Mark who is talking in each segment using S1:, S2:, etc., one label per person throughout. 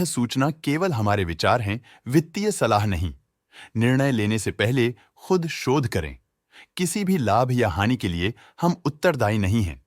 S1: सूचना केवल हमारे विचार हैं, वित्तीय सलाह नहीं। निर्णय लेने से पहले खुद शोध करें। किसी भी लाभ या हानि के लिए हम उत्तरदायी नहीं हैं।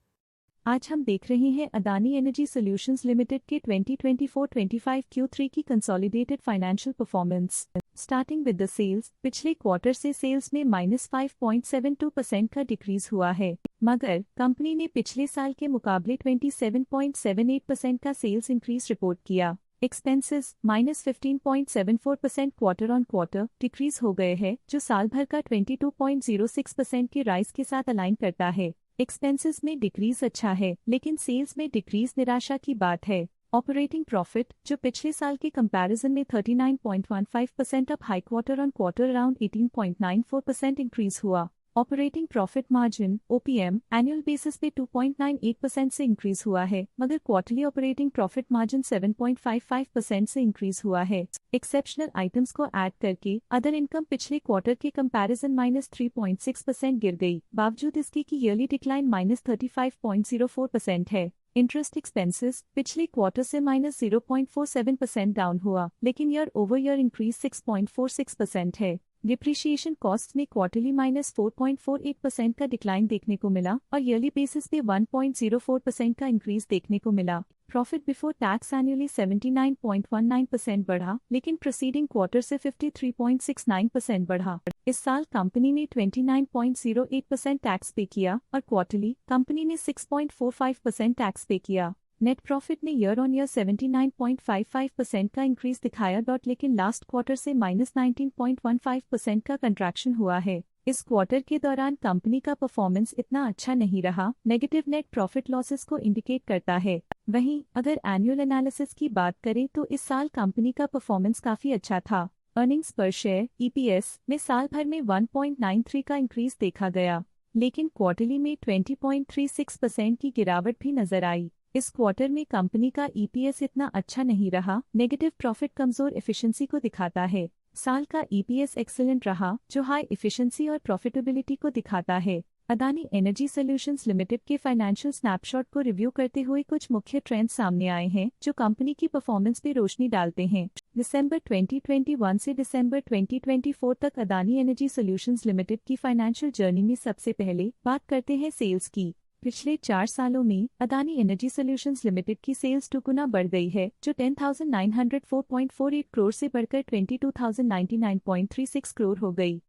S2: आज हम देख रहे हैं अदानी एनर्जी सॉल्यूशंस लिमिटेड के 2024-25 Q3 की consolidated financial performance. Starting with the sales, पिछले क्वार्टर से सेल्स में -5.72% का डिक्रीज हुआ है, मगर कंपनी ने पिछले साल के मुकाबले 27.78% का सेल्स इंक्रीज रिपोर्ट किया। Expenses -15.74% quarter on quarter decrease हो गए हैं, जो साल भर का 22.06% के राइज के साथ अलाइन करता है। एक्सपेंसेस में डिक्रीज अच्छा है, लेकिन सेल्स में डिक्रीज निराशा की बात है। ऑपरेटिंग प्रॉफिट, जो पिछले साल के कंपैरिजन में 39.15% up high quarter on quarter around 18.94% increase हुआ। Operating profit margin OPM annual basis पे 2.98% से इंक्रीज हुआ है, मगर क्वार्टरली ऑपरेटिंग प्रॉफिट मार्जिन 7.55% से इंक्रीज हुआ है। एक्सेप्शनल आइटम्स को ऐड करके अदर इनकम पिछले क्वार्टर के कंपैरिजन -3.6% गिर गई, बावजूद इसके कि ईयरली डिक्लाइन -35.04% है। इंटरेस्ट एक्सपेंसेस पिछले क्वार्टर से -0.47% डाउन हुआ, लेकिन ईयर ओवर ईयर इंक्रीज 6.46% है। डिप्रिशिएशन कॉस्ट में क्वार्टरली -4.48% का डिक्लाइन देखने को मिला और ईयरली बेसिस पे 1.04% का इंक्रीज देखने को मिला। प्रॉफिट बिफोर टैक्स एनुअली 79.19% बढ़ा, लेकिन प्रीसीडिंग क्वार्टर से 53.69% बढ़ा। इस साल कंपनी ने 29.08% टैक्स पे किया और क्वार्टरली कंपनी ने 6.45% टैक्स पे किया। नेट प्रॉफिट ने ईयर ऑन ईयर 79.55% का इंक्रीज दिखाया, लेकिन लास्ट क्वार्टर से -19.15% का कंट्रैक्शन हुआ है। इस क्वार्टर के दौरान कंपनी का परफॉर्मेंस इतना अच्छा नहीं रहा, नेगेटिव नेट प्रॉफिट लॉसेस को इंडिकेट करता है। वहीं अगर एनुअल एनालिसिस की बात करें तो इस साल कंपनी का परफॉर्मेंस काफी अच्छा था। अर्निंग्स पर शेयर EPS में साल भर में 1.93 का इंक्रीज देखा गया, लेकिन क्वार्टरली में 20.36% की गिरावट भी नजर आई। इस क्वार्टर में कंपनी का EPS इतना अच्छा नहीं रहा, नेगेटिव प्रॉफिट कमजोर एफिशिएंसी को दिखाता है। साल का EPS एक्सीलेंट रहा, जो हाई एफिशिएंसी और प्रॉफिटेबिलिटी को दिखाता है। अदानी एनर्जी सॉल्यूशंस लिमिटेड के फाइनेंशियल स्नैपशॉट को रिव्यू करते हुए कुछ मुख्य ट्रेंड्स सामने आए हैं, जो कंपनी की परफॉर्मेंस पे रोशनी डालते हैं। दिसंबर 2021 से दिसंबर 2024 तक अदानी एनर्जी सॉल्यूशंस लिमिटेड की फाइनेंशियल जर्नी में सबसे पहले बात करते हैं सेल्स की। पिछले 4 सालों में अदानी एनर्जी सॉल्यूशंस लिमिटेड की सेल्स 2 गुना बढ़ गई है, जो 10,904.48 करोड़ से बढ़कर 22,099.36 करोड़ हो गई।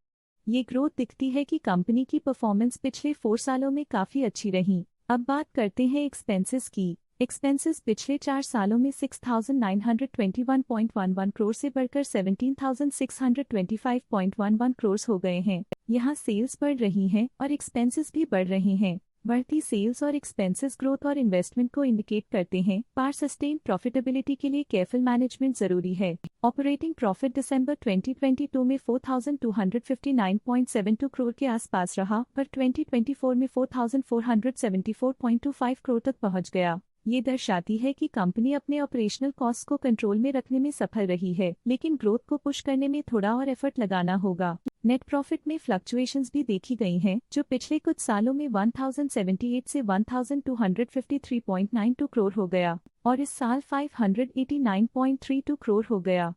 S2: ये ग्रोथ दिखती है कि कंपनी की परफॉर्मेंस पिछले 4 सालों में काफी अच्छी रही। अब बात करते हैं एक्सपेंसेस की। एक्सपेंसेस पिछले 4 सालों में 6,921.11 करोड़ से बढ़कर 17,625.11 करोड़ हो गए हैं। यहाँ सेल्स बढ़ रही हैं और एक्सपेंसेस भी बढ़ रहे हैं। बढ़ती सेल्स और एक्सपेंसेस ग्रोथ और इन्वेस्टमेंट को इंडिकेट करते हैं, पर सस्टेन प्रॉफिटेबिलिटी के लिए केयरफुल मैनेजमेंट जरूरी है। ऑपरेटिंग प्रॉफिट दिसंबर 2022 में 4,259.72 करोड़ के आसपास रहा, पर 2024 में 4,474.25 करोड़ तक पहुंच गया। ये दर्शाती है कि कंपनी अपने ऑपरेशनल कॉस्ट को कंट्रोल में रखने में सफल रही है, लेकिन ग्रोथ को पुश करने में थोड़ा और एफर्ट लगाना होगा। नेट प्रॉफिट में फ्लक्चुएशंस भी देखी गई हैं, जो पिछले कुछ सालों में 1,078 से 1,253.92 करोड़ हो गया और इस साल 589.32 करोड़ हो गया।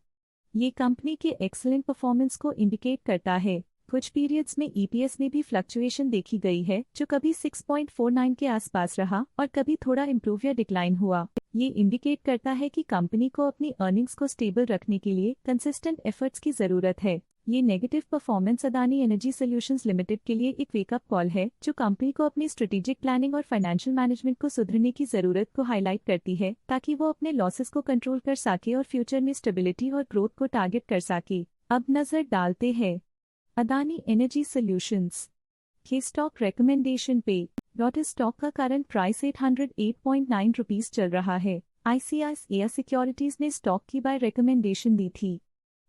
S2: ये कंपनी के एक्सीलेंट परफॉर्मेंस को इंडिकेट करता है। कुछ पीरियड्स में EPS में भी फ्लक्चुएशन देखी गई है, जो कभी 6.49 के आसपास रहा और कभी थोड़ा इम्प्रूव या डिक्लाइन हुआ। ये इंडिकेट करता है कि कंपनी को अपनी अर्निंग्स को स्टेबल रखने के लिए कंसिस्टेंट एफर्ट्स की जरूरत है। ये negative performance Adani energy solutions limited के लिए एक वेकअप कॉल है, जो कंपनी को अपनी स्ट्रेटेजिक प्लानिंग और फाइनेंशियल मैनेजमेंट को सुधरने की जरूरत को हाईलाइट करती है, ताकि वो अपने लॉसेस को कंट्रोल कर सके और फ्यूचर में स्टेबिलिटी और ग्रोथ को टारगेट कर सके। अब नजर डालते हैं अदानी एनर्जी सॉल्यूशंस के स्टॉक रिकमेंडेशन पे। स्टॉक का करंट प्राइस 808.9 रुपीस चल रहा है। ICICI सिक्योरिटीज ने स्टॉक की बाय रिकमेंडेशन दी थी।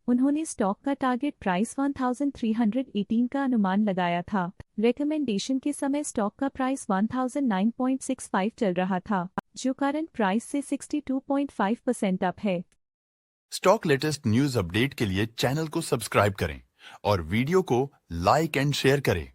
S2: उन्होंने स्टॉक का टारगेट प्राइस 1318 का अनुमान लगाया था। रिकमेंडेशन के समय स्टॉक का प्राइस 1009.65 चल रहा था, जो करंट प्राइस से 62.5% अप है।
S1: स्टॉक लेटेस्ट न्यूज अपडेट के लिए चैनल को सब्सक्राइब करें और वीडियो को लाइक एंड शेयर करें।